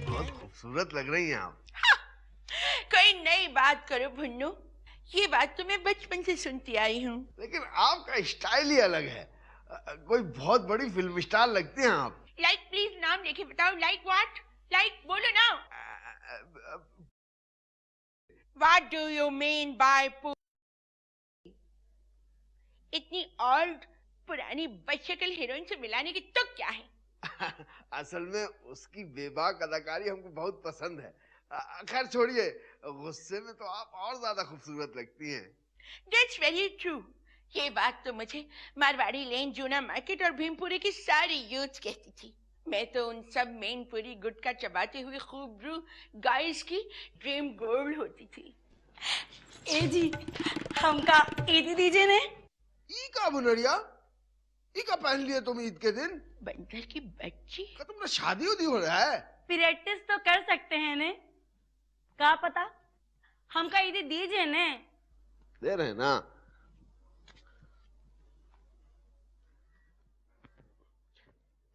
बहुत खूबसूरत लग रही हैं आप। कोई नई बात करो भुन्नू, ये बात तो मैं बचपन से सुनती आई हूँ। लेकिन आपका स्टाइल ही अलग है। कोई बहुत बड़ी फिल्म स्टार लगती हैं आप। लाइक प्लीज नाम लेके बताओ। Like what? लाइक बोलो ना। What do you mean by इतनी ओल्ड पुरानी बदशक्ल हीरोइन से मिलाने की तो क्या है? असल में उसकी बेबाक अदाकारी हमको बहुत पसंद है। खैर छोड़िए, गुस्से में तो आप और ज्यादा खूबसूरत लगती हैं। That's very true. ये बात तो मुझे मारवाड़ी लेन, जूना मार्केट और भीमपुरी की सारी यूथ कहती थी। मैं तो उन सब मेनपुरी गुटखा चबाते हुए खूबरू गाइस की ड्रीम गर्ल होती थी। ए जी, हमका ईदी दीजिए ने। ई का बुनरिया, ई का पहन लिए तुम ईद के दिन? बंदर की बच्ची का तुमने शादी उदी हो रहा है? प्रैक्टिस तो कर सकते हैं ने, का पता। हमका ईदी दीजिए ने। दे रहे ना।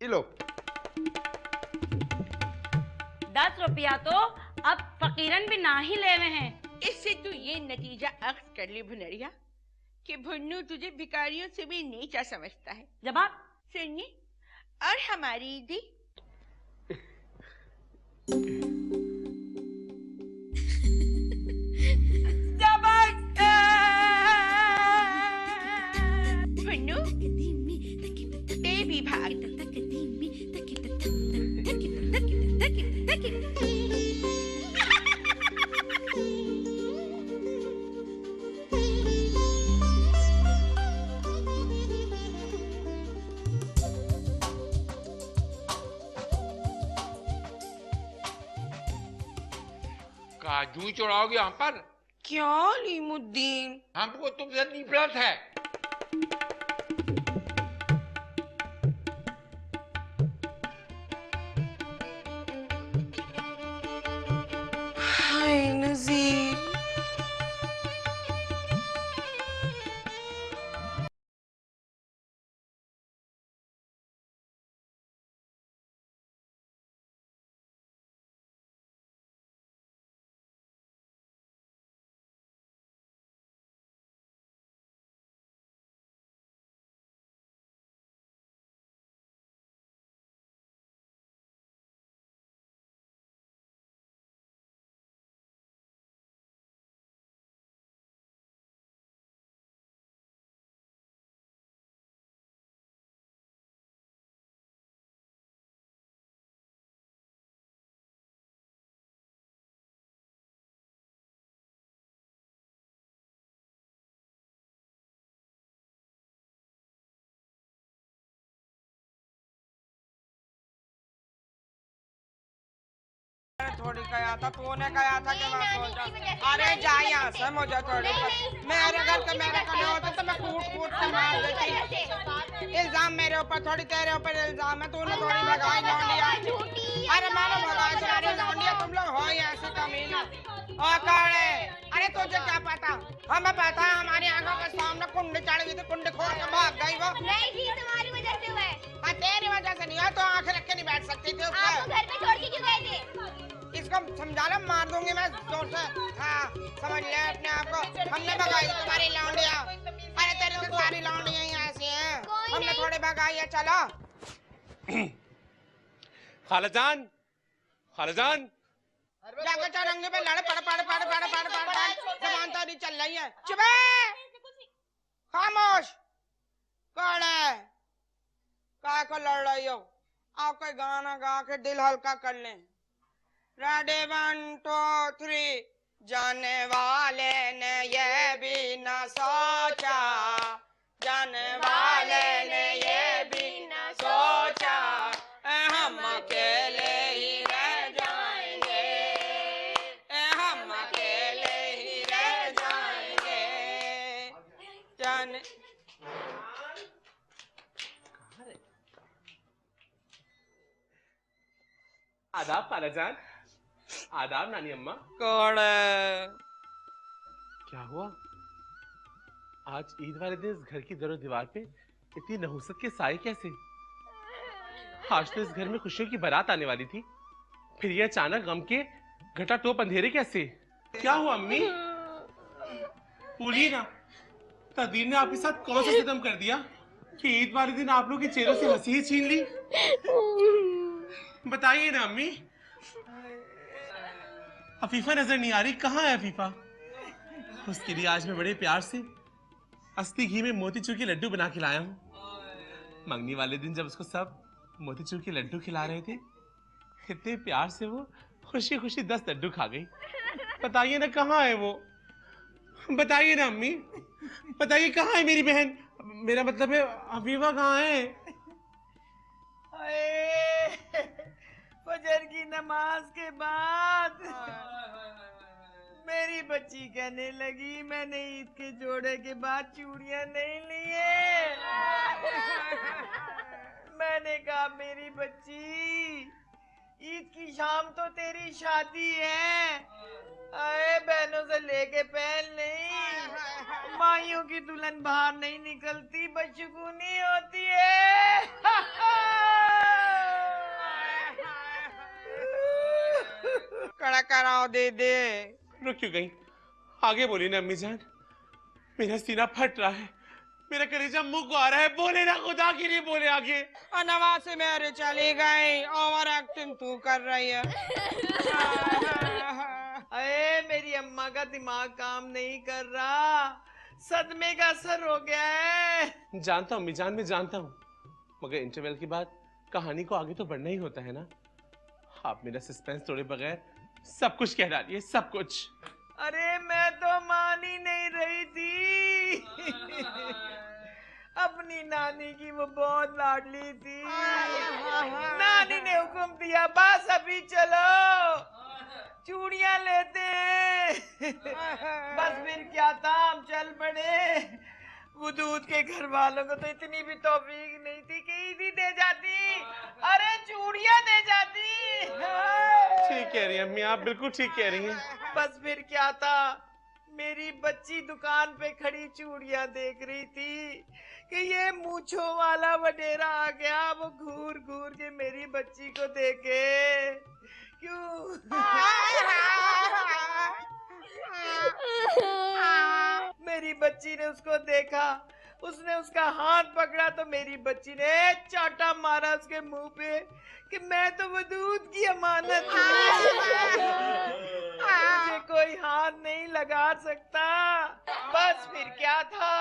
ये लो। 10 रुपया तो अब फकीरन भी ना ही ले रहे हैं। इससे तू ये नतीजा अख्ज कर ली भुनरिया कि भुन्नू तुझे भिखारियों से भी नीचा समझता है। जवाब सुनिए, और हमारी ईदी भुन्नू बेबी भाग। काजू चढ़ाओगे हम पर? क्या लीमुद्दीन, हमको तुमसे नफरत है। हाय नजीर। थोड़ी कहा था, तूने कहा था कि मैं सोचा। अरे जा यहाँ से, मुझे थोड़ी मेरे घर का मेरे का नहीं होता तो मैं कूट कूट के मार देती। इल्जाम मेरे ऊपर थोड़ी, तेरे ऊपर इल्जाम है। तूने थोड़ी भगाई लौंडिया। अरे मैंने भगाई तुम्हारी लौंडिया, तुम लोग हो ही ऐसी कमीना। और कौड़े, अरे तुझे क्या पता? हमें पता है हमारी आंखों के सामने कुंड चढ़ गई थी, कुंड खोल के भाग गई वो। नहीं जी, तुम्हारी वजह से हुआ है। तेरी वजह से नहीं है तो आंखें रख के नहीं बैठ सकती थी। आपको घर पे छोड़ के क्यों गए थे? इसको समझा लो, मार दूंगी मैं जोर से। हाँ, समझ ले अपने आप को। हमने भगाई तुम्हारी लौंडिया। अरे तेरी तो सारी लौंडियां ही ऐसी हैं। हमने थोड़ी भगाई है। चलो खालाजान, खालाजान, जाकर चौरंगे पे लड़ पड़ पड़ पड़ पड़ पड़ पड़। जबान तो नहीं चल रही है। चुप, खामोश। कौन है? काय को लड़ रही हो? आओ कोई गाना गा के दिल हल्का कर लें। रेडी 1 2 3। जाने वाले ने ये भी न सोचा, जाने वाले ने ये भी न सोचा, हम अकेले ही रह जाएंगे, हम अकेले ही रह जाएंगे। जाने आदाब खालाजान। आदाब नानी अम्मा। कौन है? क्या हुआ? आज ईद वाले दिन इस घर की दीवार पे इतनी नहुसत के साए कैसे? आज तो इस घर में खुशियों की बारात आने वाली थी, फिर ये अचानक गम के घटाटोप अंधेरे कैसे? क्या हुआ अम्मी? बोलिए ना, तकदीर ने आपके साथ कौन सा सितम कर दिया कि ईद वाले दिन आप लोग के चेहरों से हंसी ही छीन ली? बताइए ना अम्मी। अफीफा नजर नहीं आ रही, कहाँ है अफीफा? उसके लिए आज मैं बड़े प्यार से अस्ती घी में मोतीचूर के लड्डू बना के लाया हूँ। मंगनी वाले दिन जब उसको सब मोतीचूर के लड्डू खिला रहे थे, इतने प्यार से वो खुशी खुशी 10 लड्डू खा गई। बताइए ना कहाँ है वो? बताइए ना अम्मी, बताइए कहाँ है मेरी बहन? मेरा मतलब है अफीफा कहाँ है? फजर की नमाज के बाद मेरी बच्ची कहने लगी मैंने ईद के जोड़े के बाद चूड़ियां नहीं लिए। मैंने कहा मेरी बच्ची ईद की शाम तो तेरी शादी है, अरे बहनों से लेके पहन नहीं, माइयों की दुल्हन बाहर नहीं निकलती, बदशगुनी होती है। कड़ा कराओ दे दे। रुक क्यों गई? आगे बोली ना अम्मी जान, मेरा सीना फट रहा है, मेरा कलेजा मुंह को आ रहा है। बोले ना, खुदा के लिए बोले आगे। नवाज से मेरे चली गई, ओवर एक्टिंग तू कर रही है। अरे मेरी अम्मा का दिमाग काम नहीं कर रहा, सदमे का असर हो गया है। जानता हूँ अम्मी जान, मैं जानता हूँ, मगर इंटरवल के बाद कहानी को आगे तो बढ़ना ही होता है ना। आप मेरा सस्पेंस तोड़े बगैर सब कुछ कह डालिए, सब कुछ। अरे मैं तो मान ही नहीं रही थी। अपनी नानी की वो बहुत लाडली थी। नानी ने हुक्म दिया बस अभी चलो चूड़ियां लेते हैं। बस फिर क्या था, हम चल पड़े। वो दूध के घर वालों को तो इतनी भी तौफीक नहीं थी कि ईदी दे जाती, अरे चूड़ियां दे जाती। ठीक कह रही हैं अम्मी, आप बिल्कुल ठीक कह रही हैं। बस फिर क्या था, मेरी बच्ची दुकान पे खड़ी चूड़ियां देख रही थी कि ये मूंछों वाला वडेरा आ गया। वो घूर घूर के मेरी बच्ची को देखे। क्यों? मेरी बच्ची ने उसको देखा, उसने उसका हाथ पकड़ा तो मेरी बच्ची ने चाटा मारा उसके मुंह पे कि मैं तो वो दूध की अमानत हूँ, मुझे कोई हाथ नहीं लगा सकता। बस फिर क्या था,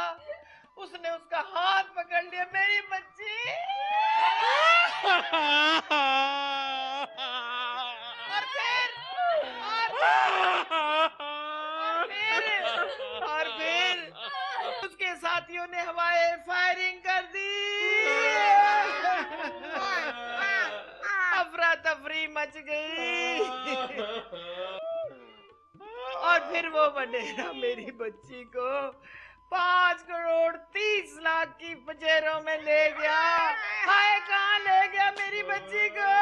उसने उसका हाथ पकड़ लिया। मेरी बच्ची और फिर उसके साथियों ने हवाई फायरिंग कर दी। अफरा तफरी मच गई। और फिर वो वडेरा मेरी बच्ची को 5 करोड़ 30 लाख की पजेरों में ले गया। हाय कहाँ ले गया मेरी बच्ची को?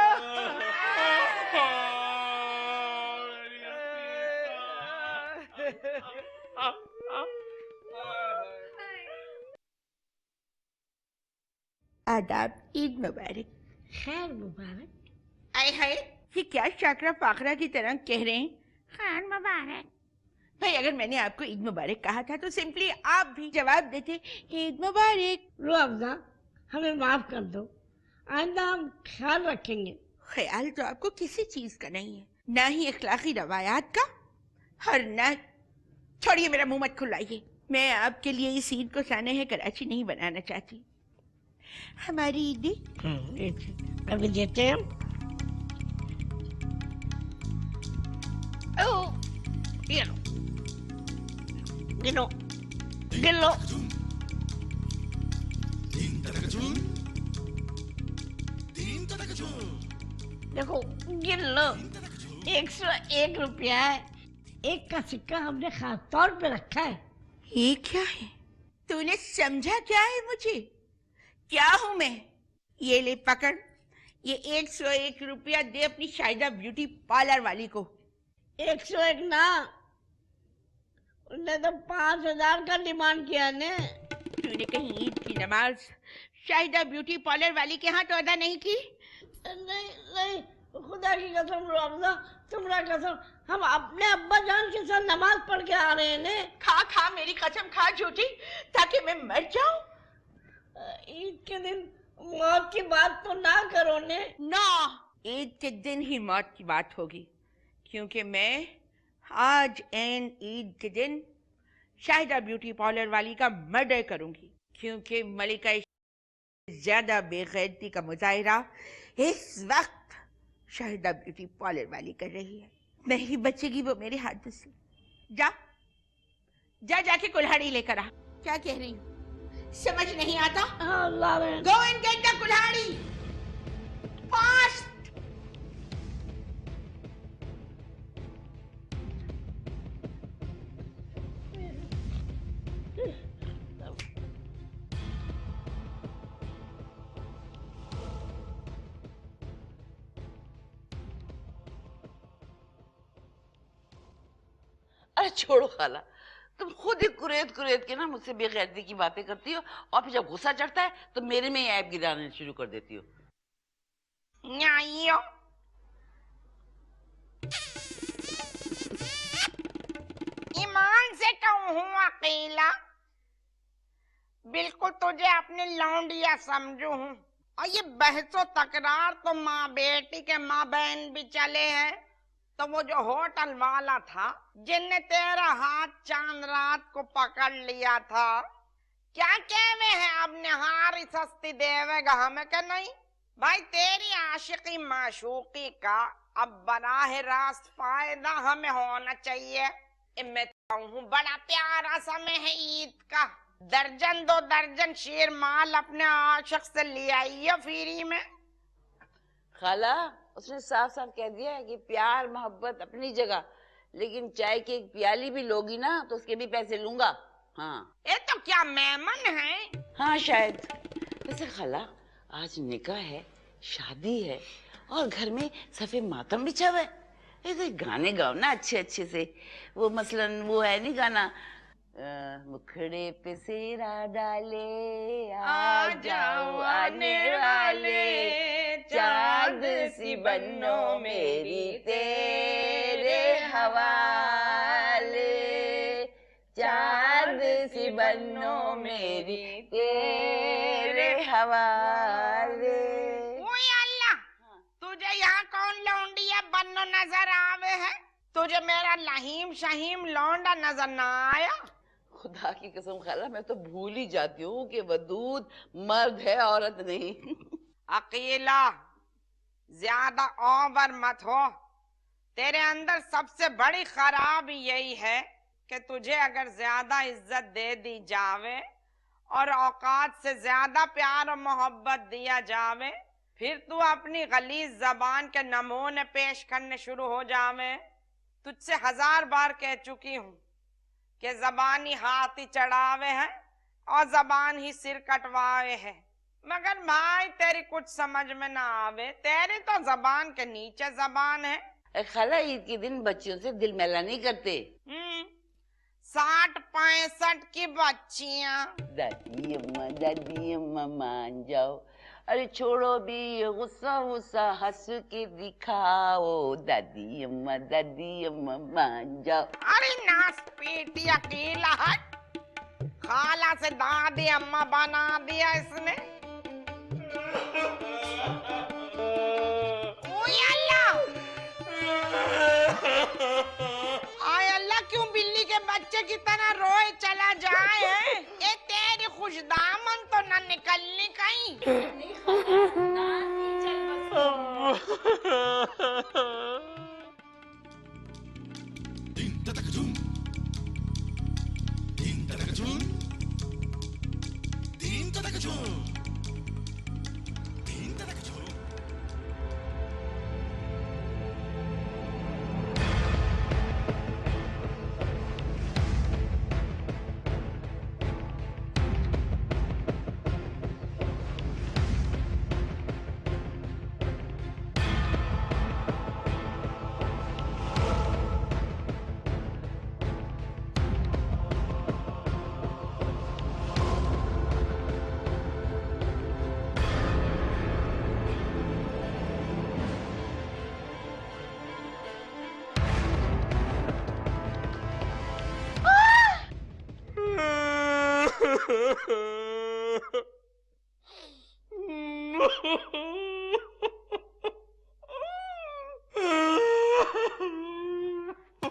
आदाब, ईद मुबारक। खैर मुबारक। आए हाय, ये क्या शाकरा फाकरा की तरह कह रहे हैं? खैर मुबारक। भाई अगर मैंने आपको ईद मुबारक कहा था तो सिंपली आप भी जवाब देते ईद मुबारक। रो अफजा, हमें माफ कर दो, आइंदा हम ख्याल रखेंगे। ख्याल तो आपको किसी चीज का नहीं है, ना ही इखलाकी रवायात का, और ना। छोड़िए, मेरा मुंह मत खुलाइए। मैं आपके लिए इस ईद को साने है कराची नहीं बनाना चाहती। हमारी ईद अभी देते हैं। ये लो, गिनो गिनो। देखो गिन लो, 101 रुपया है। एक का सिक्का हमने खास तौर पे रखा है। ये क्या है? तूने समझा क्या है मुझे? क्या हूं मैं? ये ले पकड़, ये 101 रुपया दे अपनी शाहिदा ब्यूटी पार्लर वाली को। 101 ना, उसने तो 5000 का डिमांड किया ने। तूने कहीं ईद की नमाज शाहिदा ब्यूटी पार्लर वाली के हाथ तो अदा नहीं की? नहीं नहीं, खुदा की कसम रमजा, तुम्हारा कसम, हम अपने अब्बा जान के साथ नमाज पढ़ के आ रहे हैं ने। खा खा मेरी कसम खा झूठी, ताकि मैं मर जाऊं। ईद के दिन मौत की बात तो ना करो ने। ना, ईद के दिन ही मौत की बात होगी, क्योंकि मैं आज एन ईद के दिन शाहिदा ब्यूटी पार्लर वाली का मर्डर करूंगी, क्योंकि मलिका ज्यादा बेगैरती का मुजाहिरा इस वक्त शाहिदा ब्यूटी पार्लर वाली कर रही है। नहीं बचेगी वो मेरे हाथों से। जा जा जाके कुल्हाड़ी लेकर आ। क्या कह रही हूँ, समझ नहीं आता? Go and get the कुल्हाड़ी fast. अरे छोड़ो खाला, तुम खुद ही कुरेद कुरेद के ना मुझसे बेगैरती की बातें करती हो, और फिर जब गुस्सा चढ़ता है तो मेरे में ही ऐब गिराने शुरू कर देती हो। न्यायो ईमान से कहूँ अकेला, बिल्कुल तुझे अपनी लौंडिया समझू हूँ, और ये बहसो तकरार तो माँ बेटी के माँ बहन भी चले हैं। तो वो जो होटल वाला था जिनने तेरा हाथ चांद रात को पकड़ लिया था, क्या कहवे है अब निहारी सस्ती देवेगा हमें क्या नहीं? भाई तेरी आशिकी माशूकी का अब बराह रास्त फायदा हमें होना चाहिए। मैं कहूँ बड़ा प्यारा समय है ईद का, दर्जन दो दर्जन शेर माल अपने आशिक से ले आइए फ्री में। खाला, उसने साफ साफ कह दिया है कि प्यार मोहब्बत अपनी जगह, लेकिन चाय की एक प्याली भी लोगी ना तो उसके भी पैसे लूंगा। हाँ, ये तो क्या मेमन है? हाँ शायद। वैसे खाला, आज निकाह है, शादी है, और घर में सफेद मातम बिछा हुआ है। ऐसे गाने गाओ ना अच्छे अच्छे से। वो मसलन वो है नहीं गाना, मुखड़े पे सेरा डाले आ जाओ आने वाले, चांद सी बन्नो मेरी तेरे हवाले, चांद सी बन्नो मेरी तेरे हवाले। ओए अल्लाह, तुझे यहाँ कौन लौंडिया बन्नो नजर आवे है? तुझे मेरा लहीम शहीम लौंडा नजर ना आया? खुदा की कसम खाला, मैं तो भूल ही जाती हूँ कि वदूद मर्द है, औरत नहीं। अकेला ज्यादा ओवर मत हो। तेरे अंदर सबसे बड़ी खराबी यही है कि तुझे अगर ज्यादा इज्जत दे दी जावे और औकात से ज्यादा प्यार और मोहब्बत दिया जावे, फिर तू अपनी गलीज जबान के नमूने पेश करने शुरू हो जावे। तुझसे 1000 बार कह चुकी हूँ कि जबानी हाथ ही चढ़ावे है और जबान ही सिर कटवावे है, मगर भाई तेरी कुछ समझ में ना आवे। तेरी तो जबान के नीचे जबान है। खाला, ईद के दिन बच्चियों से दिल मैला नहीं करते। 60-65 की बच्चियां। दादी अम्मा मान जाओ। अरे छोड़ो भी ये गुस्सा गुस्सा, हंस के दिखाओ। दादी अम्मा मान जाओ। अरे नास पीटी अकेला हट, खाला से दादी अम्मा बना दिया इसने। ओए अल्लाह, आय अल्लाह, क्यों बिल्ली के बच्चे की तरह रोए चला जाए है? ये तेरी खुशदामन तो न निकलनी कहीं।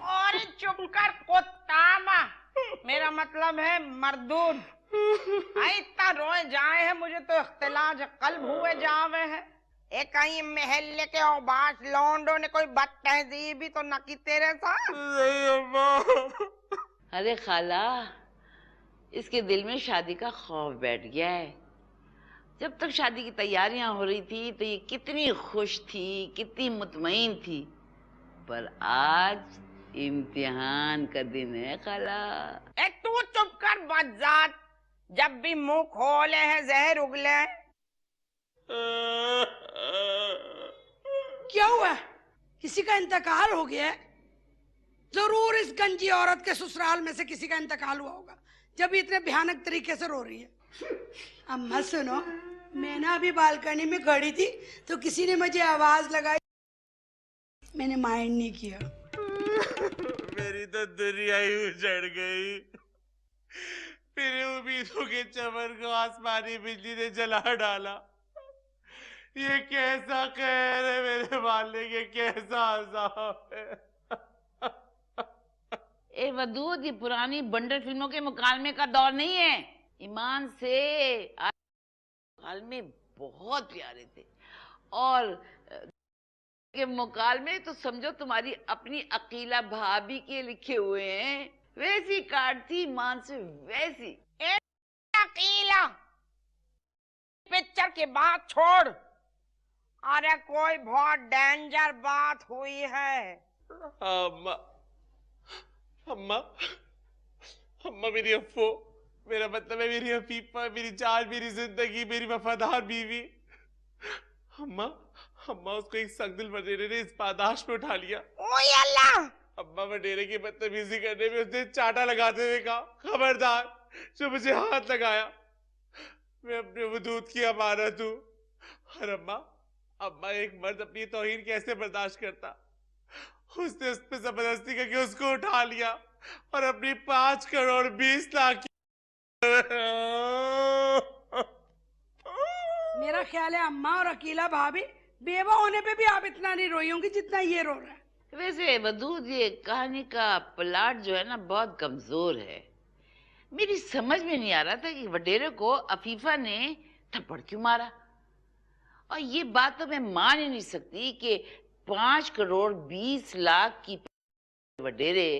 और चुप कर कुत्ता, मेरा मतलब है मर्दून। इतना रोए जाए है, मुझे तो इख्तिलाज कल्ब हुए जावे है। एक कहीं महल्ले के औबाश लौंडो ने कोई बदतहजीबी तो न की तेरे साथ? नहीं अम्मा। अरे खाला, इसके दिल में शादी का खौफ बैठ गया है। जब तक शादी की तैयारियां हो रही थी तो ये कितनी खुश थी, कितनी मुतमईन थी, पर आज इम्तिहान का दिन है खाला। तू चुप कर बज्जात, जब भी मुंह खोले है जहर उगले। क्या हुआ? किसी का इंतकाल हो गया है? जरूर इस गंजी औरत के ससुराल में से किसी का इंतकाल हुआ होगा, जब इतने भयानक तरीके से रो रही है। अम्मा सुनो, मैं ना अभी बालकनी में खड़ी थी तो किसी ने मुझे आवाज लगाई, मैंने माइंड नहीं किया। मेरी तो दुनिया ही उजड़ गई। मेरी उम्मीदों के चमन को आसमानी बिजली ने जला डाला। ये कैसा कहर है मेरे वाले के, कैसा अज़ाब है। ए वदूद, ये पुरानी बंडर फिल्मों के मुकालमे का दौर नहीं है। ईमान से मुकालमे बहुत प्यारे थे, और के मुकालमे तो समझो तुम्हारी अपनी अकीला भाभी के लिखे हुए हैं। वैसी काट थी ईमान से वैसी। अकीला पिक्चर की बात छोड़, अरे कोई बहुत डेंजर बात हुई है। अम्मा, अम्मा, अम्मा मेरी अफ्फो, मेरा मतलब है मेरी हफीफा, मेरी जान, मेरी जिंदगी, मेरी वफादार बीवी। अम्मा, अम्मा उसको एक सख्त वडेरे ने इस पादाश में उठा लिया। ओए अल्लाह! अम्मा वडेरे की बदतमीजी करने में उसने चाटा लगाते हुए कहा, खबरदार जो मुझे हाथ लगाया, मैं अपने वजूद की अमानत हूँ। और अम्मा, अम्मा एक मर्द अपनी तौहीन कैसे बर्दाश्त करता? उसने उस पर जबरदस्ती करके उसको उठा लिया और अपनी 5 करोड़ 20 लाख मेरा ख्याल है अम्मा और अकीला भाभी बेवा होने पे भी आप इतना नहीं रोई होंगी जितना ये रो रहा है। वैसे वदूद, ये कहानी का प्लाट जो है ना बहुत कमजोर है। मेरी समझ में नहीं आ रहा था कि वडेरे को अफीफा ने थप्पड़ क्यों मारा। और ये बात तो मैं मान ही नहीं सकती कि 5 करोड़ 20 लाख की वडेरे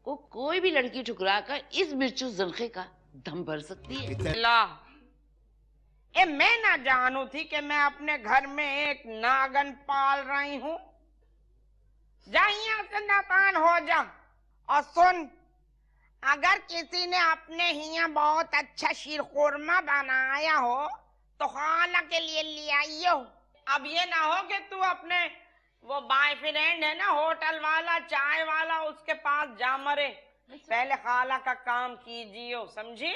को कोई भी लड़की ठुकरा कर इस मिर्चू जंखे का दम भर सकती है। मैं ना जानू थी कि मैं अपने घर में एक नागन पाल रही हूँ। जा यहाँ से नादान हो जा। और सुन, अगर किसी ने अपने यहाँ बहुत अच्छा शीरखुरमा बनाया हो तो खाला के लिए ले आइयो। अब ये ना हो कि तू अपने वो बॉयफ्रेंड है ना होटल वाला, चाय वाला, उसके पास जा मरे। पहले खाला का काम कीजियो, समझी?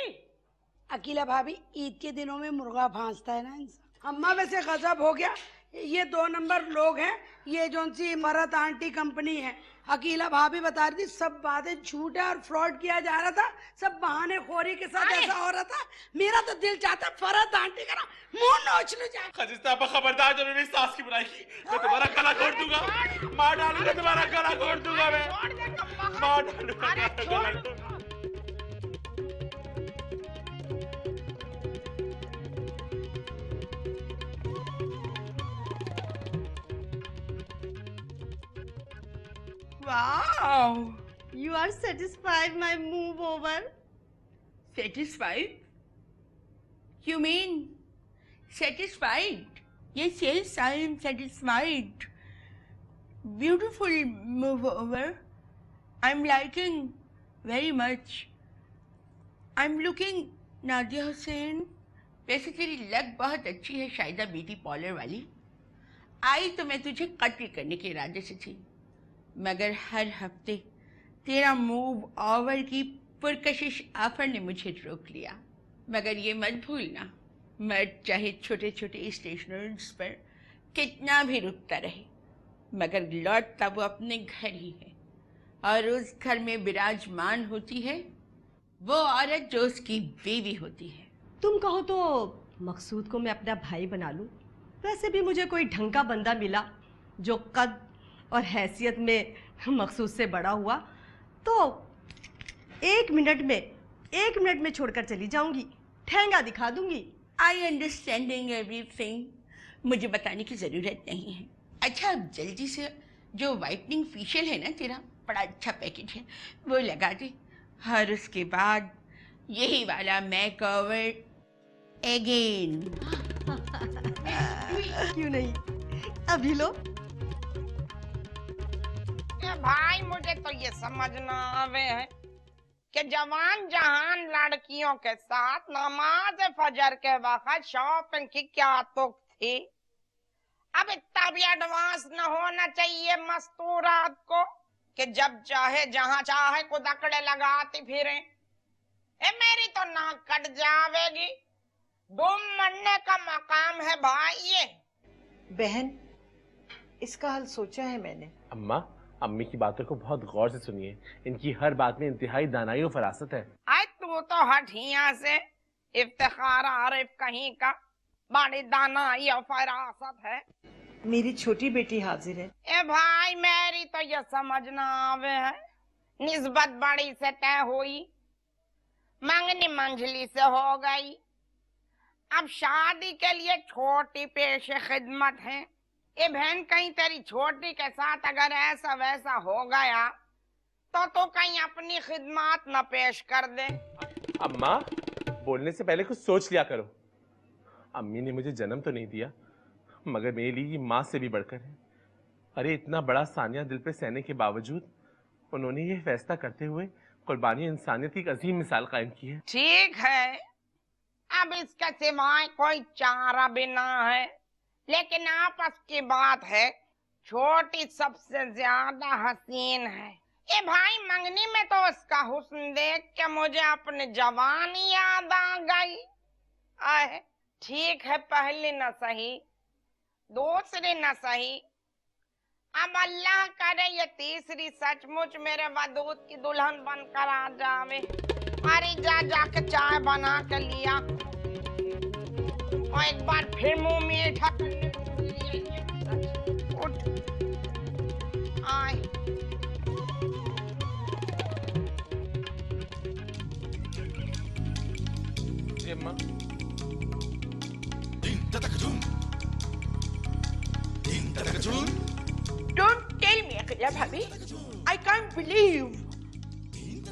अकीला भाभी, ईद के दिनों में मुर्गा फांसता है ना इंसान। अम्मा वैसे गजब हो गया, ये 2 नंबर लोग हैं। ये जो सी इमरत आंटी कंपनी है, अकीला भाभी बता रही थी सब बातें झूठ है और फ्रॉड किया जा रहा था, सब बहाने खोरी के साथ ऐसा हो रहा था। मेरा तो दिल चाहता फरहत आंटी का ना मुंह नोच लूं जा। खजिस्ता खबरदार, जब मेरी सास की बुराई की मैं तुम्हारा गला घोट दूंगा, मार डालूंगा, तुम्हारा गला घोट दूंगा मैं, मार डालूंगा। Wow! You are satisfied my move over? Satisfied? You mean satisfied? Yes, yes, I am satisfied. Beautiful move over. I'm liking very much. I'm looking Nadia Hussain. वैसे तेरी लग बहुत अच्छी है शायदा ब्यूटी पार्लर वाली। आई तो मैं तुझे कत्ल करने के इरादे से थी, मगर हर हफ्ते तेरा मूव ओवर की पुरकशिश आफर ने मुझे रोक लिया। मगर ये मत भूलना, मर्द चाहे छोटे छोटे स्टेशनर्स पर कितना भी रुकता रहे, मगर लौटता वो अपने घर ही है, और उस घर में विराजमान होती है वो औरत जो उसकी बीवी होती है। तुम कहो तो मकसूद को मैं अपना भाई बना लूं। वैसे भी मुझे कोई ढंग का बंदा मिला जो कद और हैसियत में मकसूद से बड़ा हुआ तो एक मिनट में छोड़कर चली जाऊंगी, ठेंगा दिखा दूंगी। आई अंडरस्टैंडिंग एवरीथिंग, मुझे बताने की जरूरत नहीं है। अच्छा, अब जल्दी से जो वाइटनिंग फेशियल है ना तेरा, बड़ा अच्छा पैकेज है, वो लगा दे। और उसके बाद यही वाला मेकओवर अगेन। क्यों नहीं, अभी लो। भाई मुझे तो ये समझ ना आवे है कि जवान जहान लड़कियों के साथ नमाज फजर के वक्त शॉपिंग की क्या तुक थी। अब इतना भी एडवांस न होना चाहिए मस्तूरात को कि जब चाहे जहां चाहे कुदकड़े लगाती फिरे। मेरी तो नाक कट जावेगी। दुम मरने का मकाम है भाई ये। बहन, इसका हल सोचा है मैंने। अम्मा, अम्मी की बातों को बहुत गौर से सुनिए। इनकी हर बात में इंतहाई दानाई और फरासत है। आई तू तो हट यहाँ से, इफ्तिखार आरिफ कहीं का, बड़ी दानाई और फरासत है। मेरी छोटी बेटी हाजिर है। ए भाई, मेरी तो ये समझ ना आवे है, निस्बत बड़ी से तय हुई, मंगनी मंझली से हो गई, अब शादी के लिए छोटी पेश खिदमत है। ए बहन, कहीं तेरी छोटी के साथ अगर ऐसा वैसा हो गया तो कहीं अपनी खिदमत न पेश कर दे। अम्मा, बोलने से पहले कुछ सोच लिया करो। अम्मी ने मुझे जन्म तो नहीं दिया, मगर मेरे लिए ये माँ से भी बढ़कर है। अरे इतना बड़ा सानिया दिल पे सहने के बावजूद उन्होंने ये फैसला करते हुए कुर्बानी इंसानियत की एक अजीम मिसाल कायम की है। ठीक है, अब इसके सिवाय कोई चारा भी ना है, लेकिन आपस की बात है, छोटी सबसे ज्यादा हसीन है। ये भाई, मंगनी में तो उसका हुस्न देख के मुझे अपनी जवानी याद आ गई। आए, ठीक है, पहली न सही, दूसरी न सही, अब अल्लाह करे ये तीसरी सचमुच मेरे वदूद की दुल्हन बनकर आ जावे। अरे जा जाके चाय बना के लिया और एक बार फिर मुंह मीठा उठ आए। Don't tell me, अकेला भाभी, I can't believe।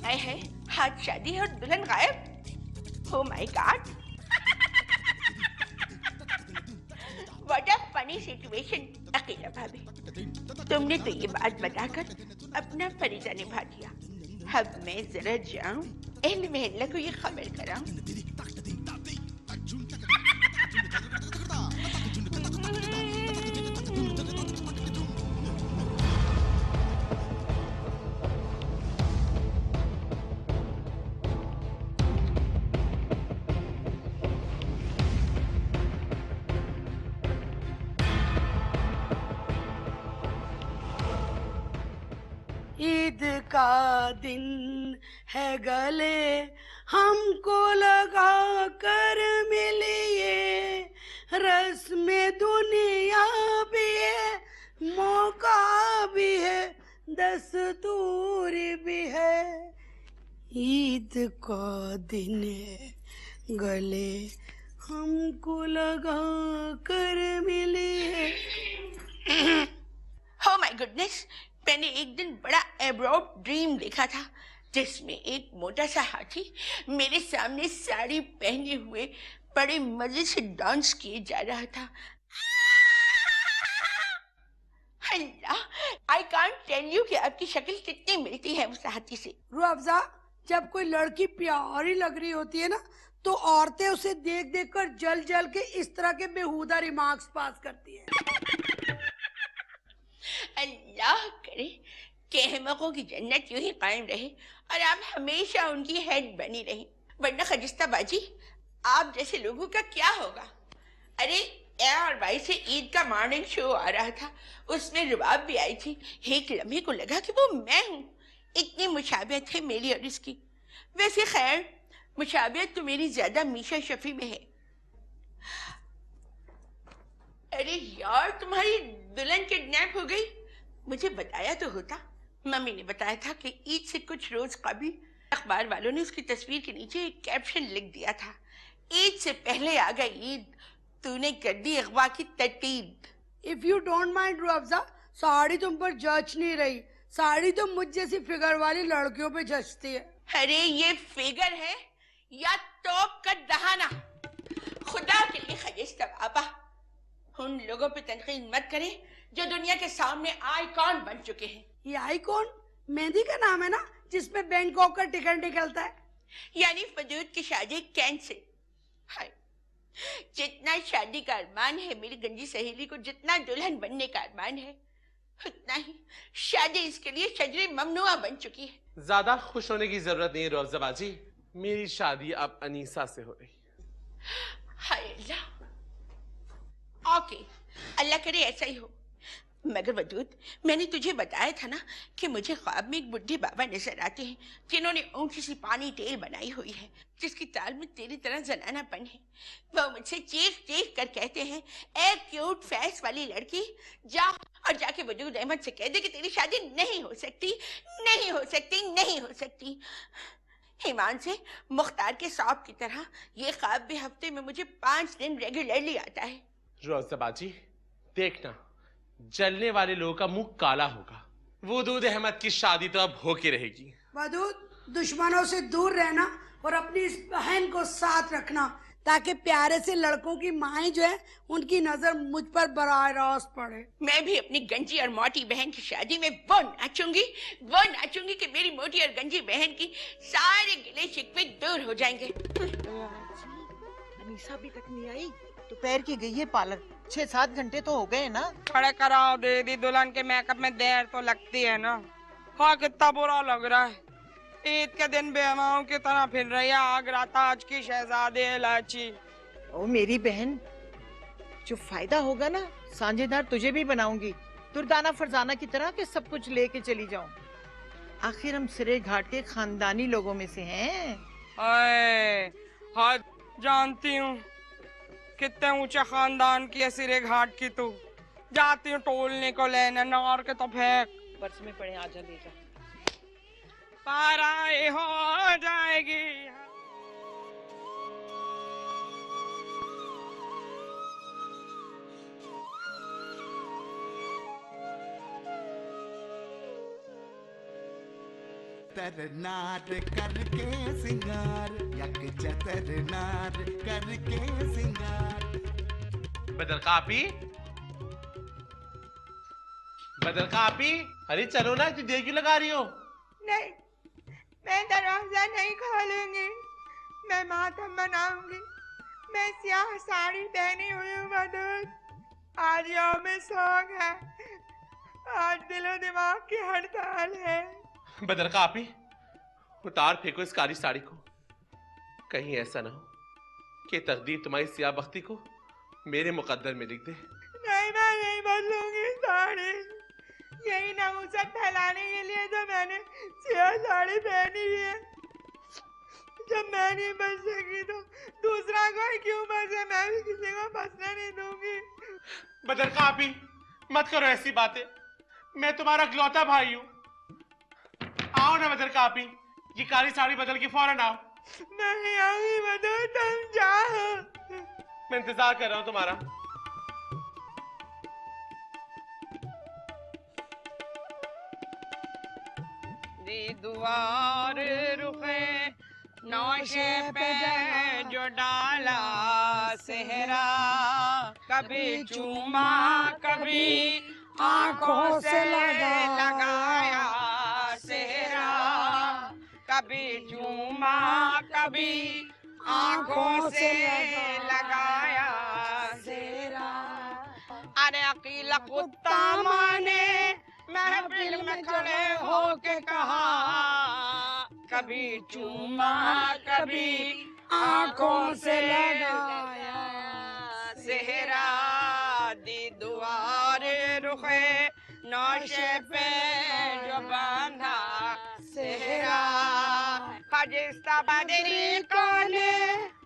आए है, आज शादी है और दुल्हन गायब। Oh my God। What a funny situation, अकेला भाभी। तुमने तो ये बात बताकर अपना फरीजा निभा दिया। अब मैं जरा जाऊं, अहले महल्ले को ये खबर कराऊं। ईद का दिन है गले हमको लगा कर मिलिए, रस्म दुनिया भी है, मौका भी है, दस्तूर भी है। ईद का दिन है गले हमको लगा कर मिलिए। Oh my goodness, मैंने एक दिन बड़ा एब्रॉड ड्रीम देखा था जिसमें एक मोटा सा हाथी मेरे सामने साड़ी पहने हुए बड़े मजे से डांस किए जा रहा था। अल्लाह, आई कांट टेल यू कि आपकी शक्ल कितनी मिलती है उस हाथी से। रूह अफ़ज़ा, जब कोई लड़की प्यारी लग रही होती है ना, तो औरतें उसे देख देख कर जल जल के इस तरह के बेहुदा रिमार्क्स पास करती हैं। अल्लाह करे कि अहमकों की जन्नत यूं ही कायम रहे और आप हमेशा उनकी हेड बनी रही, वरना खजिस्ता बाजी आप जैसे लोगों का क्या होगा। अरे और भाई से ईद का मॉर्निंग शो आ रहा था, उसमें रुबाब भी आई थी। एक लम्हे को लगा कि वो मैं हूँ, इतनी मुशाबियत है मेरी और इसकी। वैसे खैर मुशाबियत तो मेरी ज्यादा मीशा शफी में है। अरे यार, तुम्हारी दुल्हन किडनैप हो गई। मुझे बताया तो होता। मम्मी ने बताया था कि ईद से कुछ रोज कबल अखबार वालों ने उसकी तस्वीर के नीचे एक कैप्शन लिख दिया था, ईद से पहले आ गई ईद, तूने कर दी अगवा की तरतीब। If you don't mind Rooh Afza, sari तुम पर जच नहीं रही। साड़ी तो मुझ जैसी फिगर वाली लड़कियों पे जचती है। अरे ये फिगर है या तोप का दहाना? खुदा के लिए खजिस्ता बाबा, उन लोगों पे तनकीद मत करें जो दुनिया के सामने आइकॉन बन चुके हैं। ये आइकॉन मेहंदी का नाम है ना, जिसमें बैंकॉक का टिकट निकलता है। यानी फदूद की शादी कैंसिल। हाय, जितना शादी का अरमान है मेरी गंजी सहेली को, जितना दुल्हन बनने का अरमान है, उतना ही शादी इसके लिए शजरे ममनुआ बन चुकी है। ज्यादा खुश होने की जरूरत नहीं है रुअफ़ज़ा बाजी, मेरी शादी अब अनीसा से हो रही। हाय अल्लाह, ओके, अल्लाह करे ऐसा ही हो। मगर वदूद, मैंने तुझे बताया था ना कि मुझे ख्वाब में एक बुढ़े बाबा नजर आते हैं जिन्होंने ऊंची सी पानी टेल बनाई हुई है, जिसकी ताल में तेरी तरह जनानापन है। वो मुझसे चीख चीख कर कहते हैं, ए क्यूट फेस वाली लड़की, जा और जाके वदूद अहमद से कह दे कि तेरी शादी नहीं हो सकती, नहीं हो सकती, नहीं हो सकती। ईमान से मुख्तार के सौंप की तरह ये ख्वाब भी हफ्ते में मुझे 5 दिन रेगुलरली आता है। रुअफ़ज़ा बाजी, देखना जलने वाले लोगों का मुंह काला होगा। वदूद अहमद की शादी तो अब होके रहेगी। वदूद, दुश्मनों से दूर रहना और अपनी इस बहन को साथ रखना, ताकि प्यारे से लड़कों की माएं जो है उनकी नजर मुझ पर बराह रास्त पड़े। मैं भी अपनी गंजी और मोटी बहन की शादी में वो नाचूंगी कि मेरी मोटी और गंजी बहन की सारे गिले शिकवे दूर हो जाएंगे। अनीसा अभी तक नहीं आई, दोपहर की गई है पार्लर, 6-7 घंटे तो हो गए ना। खड़े कराओ दीदी, दुल्हन के मेकअप में देर तो लगती है ना। हाँ, कितना बुरा लग रहा है। ईद के दिन बेवाओं की तरह फिर रही है आगरा ताज की शहजादी इलायची। ओ मेरी बहन, जो फायदा होगा ना साझेदार तुझे भी बनाऊंगी, दुर्दाना फरजाना की तरह के सब कुछ लेके चली जाऊं। आखिर हम सिरे घाट के खानदानी लोगों में से हैं। हाँ, जानती हूँ कितने ऊंचे खानदान की है सिरे घाट की। तू जाती हूँ टोलने को लेने, नार के तो फेंक। पर्स में पड़े, आजा ले जा। पाराए हो जाएगी। तरनार करके सिंगार, यक चतरनार करके सिंगार। बदर कापी, बदर कापी, अरे चलो ना, इतनी देर क्यों लगा रही हो? नहीं, मैं दरवाजा नहीं खोलूंगी, मैं मातम बनाऊंगी। मैं स्याह साड़ी पहनी हुई हूँ वदूद। आज यौम सोग है, आज दिलो दिमाग की हड़ताल है। बदर कापी, उतार फेंको इस काली साड़ी को। कहीं ऐसा ना हो कि तकदीर तुम्हारी सियाह बख्ती को मेरे मुकद्दर में लिख दे। नहीं, मैं नहीं बदलूंगी साड़ी। यही नमूसत फैलाने के लिए तो मैंने सियाह साड़ी पहनी है। जब मैं नहीं बच सकी तो दूसरा कोई क्यों बचे? मैं भी किसी को बचने नहीं दूंगी। बदर कापी, मत करो ऐसी बातें, मैं तुम्हारा इकलौता भाई हूँ। आओ ना बदर कापी, ये काली साड़ी बदल के फौरन आओ। नहीं आऊंगी बदल, तुम जाओ। मैं इंतजार कर रहा हूँ तुम्हारा। दुआर रुखे नौशे पे जो डाला सेहरा, कभी चूमा कभी आंखों से लगाया सेहरा, कभी चूमा कभी आंखों से लगाया सेहरा। अरे अकीला कुत्ता माने महफिल में खड़े होके कहा, कभी चूमा कभी आंखों से लगाया सेहरा। दी दुआरे रुखे नौशे पे जो बांधा सेहरा, राजिस्ता बदरी कोने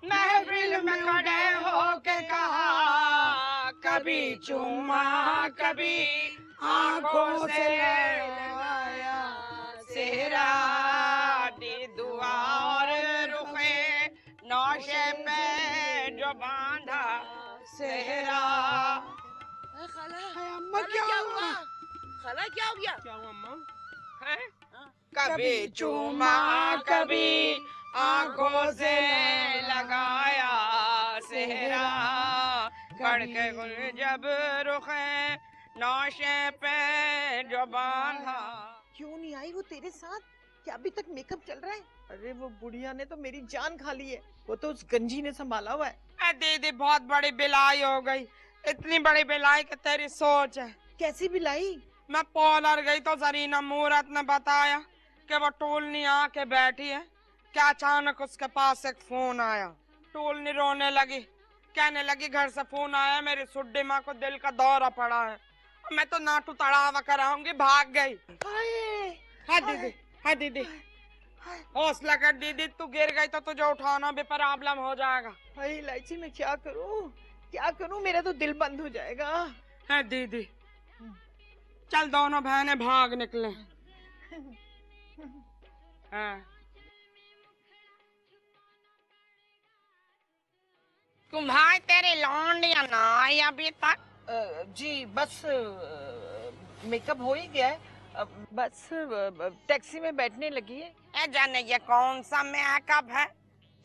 महफिल में खड़े होके कहा, कभी चूमा कभी आंखों से लगाया सेहरा, दी दुआ और रुखे नौशे पे जो बांधा सेहरा। अम्मा क्या हुआ? खाला क्या हो गया? क्या हुआ अम्मा? कभी चूमा कभी आंखों से लगाया सेहरा, कड़के गुल जब रुखे नौशे पे जो बांधा। क्यों नहीं आई वो तेरे साथ? क्या अभी तक मेकअप चल रहा है? अरे वो बुढ़िया ने तो मेरी जान खा ली है, वो तो उस गंजी ने संभाला हुआ है। दीदी बहुत बड़ी बिलाई हो गई, इतनी बड़ी बिलाई कि तेरी सोच है। कैसी बिलाई? मैं पॉलर गई तो जरीना मूरत ने बताया कि वो टोलनी आके बैठी है, क्या अचानक उसके पास एक फोन आया। टोलनी रोने लगी, कहने लगी घर से फोन आया, मेरी सुड्डी माँ को दिल का दौरा पड़ा है। मैं तो नाटू तड़ावा कराऊंगी, भाग गई। हाँ दीदी, हाँ दीदी, हौसला कर दीदी, तू गिर गई तो तुझे उठाना भी प्रॉब्लम हो जाएगा। भाई इलायची मैं क्या करूं, क्या करूं, मेरा तो दिल बंद हो जाएगा। है दीदी, चल दोनों बहनें भाग निकले। हाँ। तुम भाई तेरी लौंडिया ना आई अभी तक? जी बस मेकअप हो ही गया है, बस टैक्सी में बैठने लगी है। ए जाने ये कौन सा मेकअप है,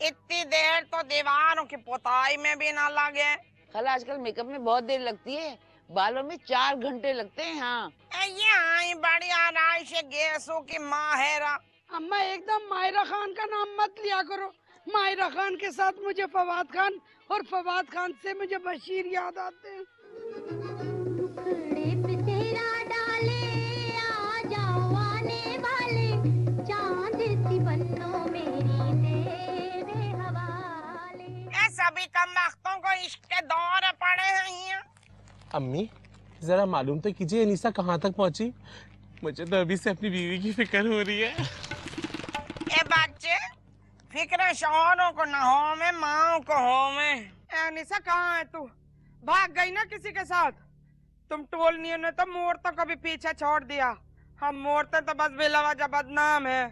इतनी देर तो दीवारों की पुताई में भी ना लगे। खाला आजकल मेकअप में बहुत देर लगती है, बालों में 4 घंटे लगते हैं। हाँ ये आई बड़ी आराइश गैसों की माहिरा। अम्मा एकदम माहिरा खान का नाम मत लिया करो, माहिरा खान के साथ मुझे फवाद खान और फवाद खान से मुझे बशीर याद आते हैं। सभी कमबख्तों को इश्क के दौर पड़े हैं। अम्मी जरा मालूम तो कीजिए अनीसा कहाँ तक पहुँची, मुझे तो अभी से अपनी बीवी की फिक्र हो रही है। ए बच्चे, फिक्र शौहरों को न हो में, माँ को हो में। अनीसा कहाँ है तू? भाग गई ना किसी के साथ? तुम टोलनियों ने तो मूर्तों को भी पीछे छोड़ दिया, हम मूर्तें तो बस बेलवजह बदनाम है।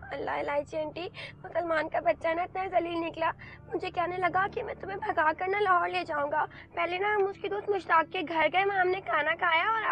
अल्लाह इलायची आंटी, मुसलमान का बच्चा ना इतना जलील निकला, मुझे कहने लगा कि मैं तुम्हें भगा कर ना लाहौर ले जाऊंगा। पहले ना हम उसके दोस्त मुश्ताक के घर गए, वहाँ हमने खाना खाया और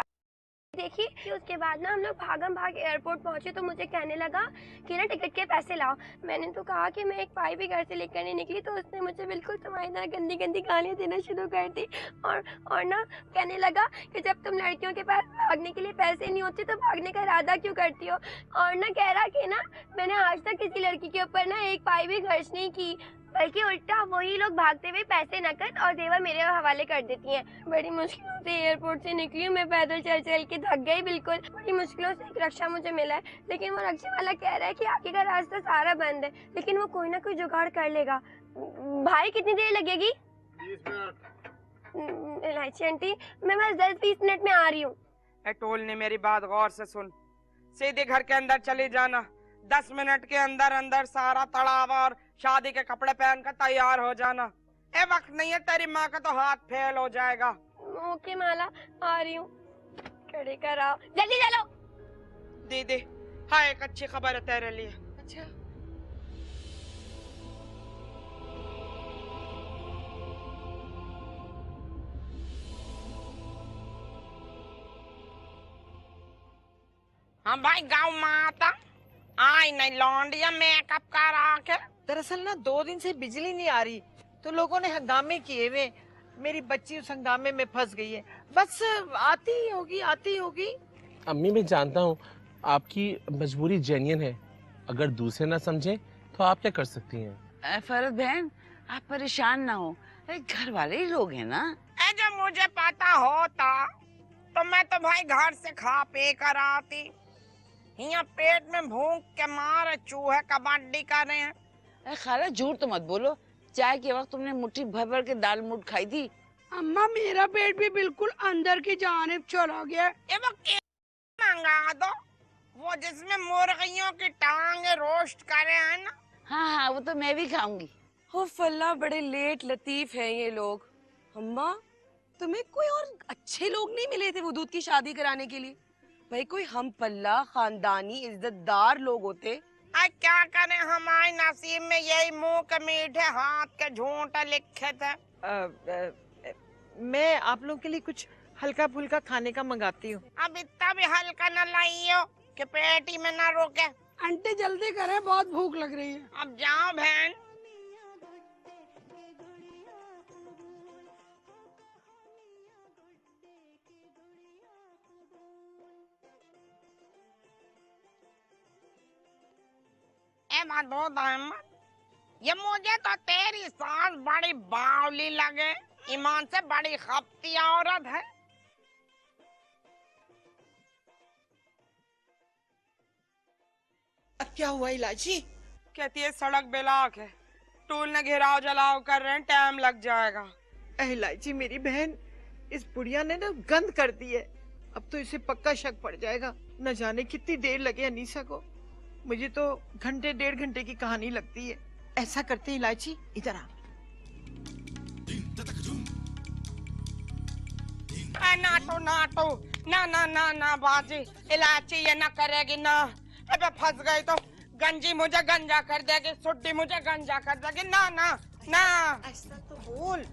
देखी कि उसके बाद ना हम लोग भागम भाग एयरपोर्ट पहुंचे तो मुझे कहने लगा कि ना टिकट के पैसे लाओ। मैंने तो कहा कि मैं एक पाई भी घर से लेकर नहीं निकली, तो उसने मुझे बिल्कुल तुम्हारी तरह गंदी गंदी गालियाँ देना शुरू कर दी और ना कहने लगा कि जब तुम लड़कियों के पास भागने के लिए पैसे नहीं होते तो भागने का इरादा क्यों करती हो। और ना कह रहा कि ना मैंने आज तक किसी लड़की के ऊपर ना एक पाई भी खर्च नहीं की, बल्कि उल्टा वही लोग भागते हुए पैसे नकद और जेवर मेरे हवाले कर देती हैं। बड़ी मुश्किलों से एयरपोर्ट से निकली हूँ, मैं पैदल चल चल के थक गई बिल्कुल। बड़ी मुश्किलों से एक रक्षा मुझे मिला है, लेकिन वो रक्षा वाला कह रहा है कि आगे का रास्ता सारा बंद है, लेकिन वो कोई ना कोई जुगाड़ कर लेगा। भाई कितनी देर लगेगी? 20 मिनट। इलायची आंटी मैं बस 10-20 मिनट में आ रही हूँ। टोल ने मेरी बात गौर से सुन, सीधे घर के अंदर चले जाना, 10 मिनट के अंदर अंदर सारा तड़ावा और शादी के कपड़े पहनकर तैयार हो जाना। ए वक्त नहीं है, तेरी माँ का तो हाथ फेल हो जाएगा। ओके माला, आ रही हूँ। खड़े कराओ, जल्दी चलो। दीदी हाँ, एक अच्छी खबर है तेरे लिए। अच्छा हाँ भाई, गाँव माता आई नहीं लौंडिया मेकअप करा के। दरअसल ना 2 दिन से बिजली नहीं आ रही, तो लोगों ने हंगामे किए हुए, मेरी बच्ची उस हंगामे में फंस गई है। बस आती ही होगी, आती होगी। अम्मी मैं जानता हूँ आपकी मजबूरी जेन्युइन है, अगर दूसरे ना समझे तो आप क्या कर सकती हैं? फरत बहन आप परेशान ना हो, घर वाले ही लोग हैं ना। जब मुझे पता होता तो मैं तो भाई घर से खा पी कर आती, यहाँ पेट में भूख के मारे चूहे कबड्डी कर रहे हैं। खाला झूठ तो मत बोलो, चाय के वक्त तुमने मुट्ठी भर भर के दाल मुठ खाई थी। अम्मा मेरा पेट भी बिल्कुल अंदर की जानिब चला गया। ये वो मंगा दो, वो जिसमें मुर्गियों की टांगे रोस्ट करे हैं ना। हाँ हाँ, वो तो मैं भी खाऊंगी। हो फल्ला, बड़े लेट लतीफ हैं ये लोग। अम्मा, तुम्हें कोई और अच्छे लोग नहीं मिले थे वदूद की शादी कराने के लिए? भाई कोई हम पल्ला खानदानी इज्जतदार लोग होते। क्या करें, हमारे नसीब में यही मुंह के मीठे हाथ के झूठ लिखे थे। मैं आप लोगों के लिए कुछ हल्का फुल्का खाने का मंगाती हूँ। अब इतना भी हल्का न लाइयो कि पेट ही में न रोके। आंटी जल्दी करें, बहुत भूख लग रही है। अब जाओ बहन। ये मुझे तो तेरी सास बड़ी बावली लगे, ईमान से बड़ी खपती औरत है। अब क्या हुआ इलाजी? कहती है सड़क बेलाक है, टूल ने घेराव जलाव कर रहे हैं, टाइम लग जाएगा। इलाजी मेरी बहन, इस बुढ़िया ने ना गंद कर दी है। अब तो इसे पक्का शक पड़ जाएगा। न जाने कितनी देर लगे अनीसा को। मुझे तो घंटे 1.5 घंटे की कहानी लगती है। ऐसा करते हैं इलायची, इधर आ। नाटो नाटो, ना ना ना ना बाजी, इलायची ये ना करेगी ना। अबे फंस गई तो गंजी मुझे गंजा कर देगी, सुड्डी मुझे गंजा कर देगी। ना ना ना, ऐसा तो बोल।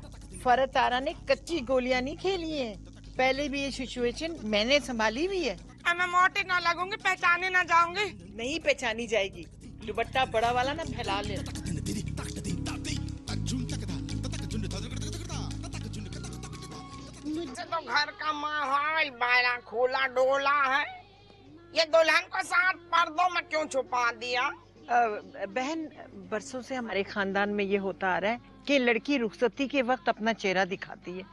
फरत तारा ने कच्ची गोलियां नहीं खेली है। पहले भी ये सिचुएशन मैंने संभाली भी है। मैं मोटी ना लगूंगी, पहचानी ना जाऊंगी। नहीं पहचानी जाएगी। दुपट्टा बड़ा वाला ना फैला ले। मुझे तो घर का माहौल बड़ा खोला डोला है। ये दुल्हन को साथ पर्दों में क्यों छुपा दिया? बहन, बरसों से हमारे खानदान में ये होता आ रहा है कि लड़की रुखसती के वक्त अपना चेहरा दिखाती है।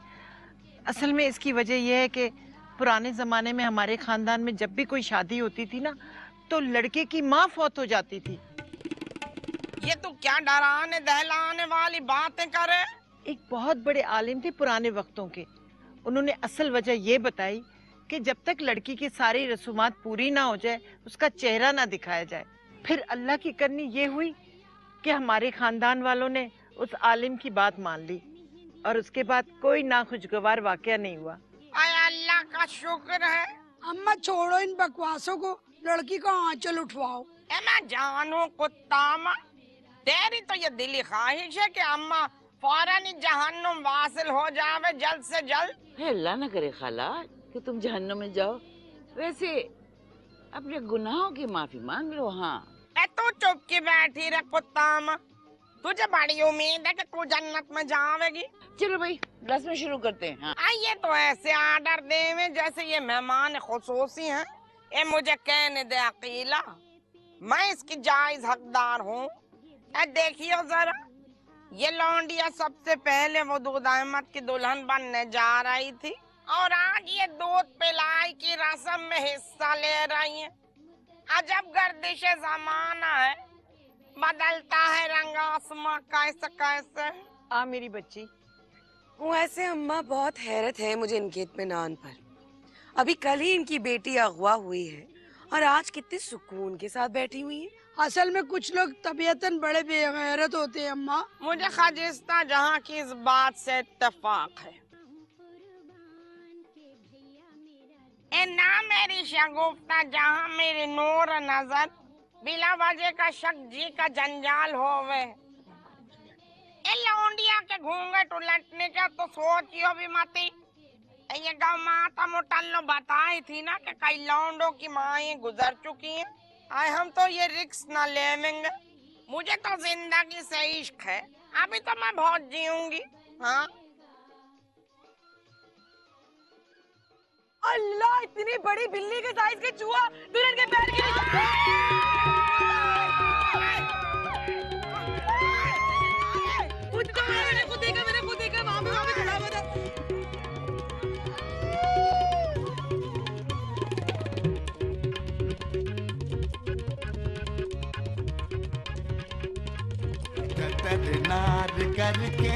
असल में इसकी वजह यह है कि पुराने जमाने में हमारे खानदान में जब भी कोई शादी होती थी ना, तो लड़के की माँ फौत हो जाती थी। ये तो क्या डराने दहलाने वाली बातें करे। एक बहुत बड़े आलिम थे पुराने वक्तों के। उन्होंने असल वजह ये बताई कि जब तक लड़की की सारी रसूमात पूरी ना हो जाए, उसका चेहरा ना दिखाया जाए। फिर अल्लाह की करनी ये हुई कि हमारे खानदान वालों ने उस आलिम की बात मान ली और उसके बाद कोई नाखुशगवार वाकया नहीं हुआ। अल्लाह का शुक्र है। अम्मा छोड़ो इन बकवासों को, लड़की का आंचल उठवाओ। मैं जानू कुत्ता माँ, तेरी तो ये दिली ख्वाहिश है कि अम्मा फौरन ही जहन्नुम वासिल हो जावे जल्द से जल्द। अल्लाह न करे खाला कि तुम जहन्नुम में जाओ। वैसे अपने गुनाहों की माफी मांग लो। हाँ, तू चुप की बैठी रह कुत्ता माँ, तुझे बड़ी उम्मीद है कि तू जन्नत में जावेगी। चलो भाई, रस्म शुरू करते हैं। हाँ। ये तो ऐसे आर्डर देवे जैसे ये मेहमान खुसूसी हैं। ये मुझे कहने दे अकीला, मैं इसकी जायज हकदार हूँ। देखियो जरा, ये लौंडिया सबसे पहले वदूद अहमद की दुल्हन बनने जा रही थी और आज ये दूध पिलाई की रस्म में हिस्सा ले रही है। अजब गर्दिश जमाना है, बदलता है रंग आसमां कैसे कैसे। आ मेरी बच्ची। वैसे अम्मा बहुत हैरत है मुझे इनके इत्मीनान पर। अभी कल ही इनकी बेटी अगवा हुई है और आज कितने सुकून के साथ बैठी हुई है। असल में कुछ लोग तबीयतन बड़े बेगैरत होते हैं अम्मा। मुझे खाजिस्ता जहाँ की इस बात से इत्तेफाक है। ए ना मेरी शगुफ्ता जहाँ मेरी नूर नजर, बिला वजह का शक जी का जंजाल होवे। ए लौंडिया के घूंघट उलटने का तो सोचियो भी मती। ये गाँव माता मोटल्लो बताई थी ना कि कई लौंडों की माएं गुजर चुकी हैं। आए हम तो ये रिक्स ना लेंगे। मुझे तो जिंदगी से इश्क है, अभी तो मैं बहुत जीऊंगी। हाँ अल्लाह, इतनी बड़ी बिल्ली के साइज के चूहा दुल्हन के पैर के मैंने खुद देखा वहाँ पे खड़ा हुआ था। नार करके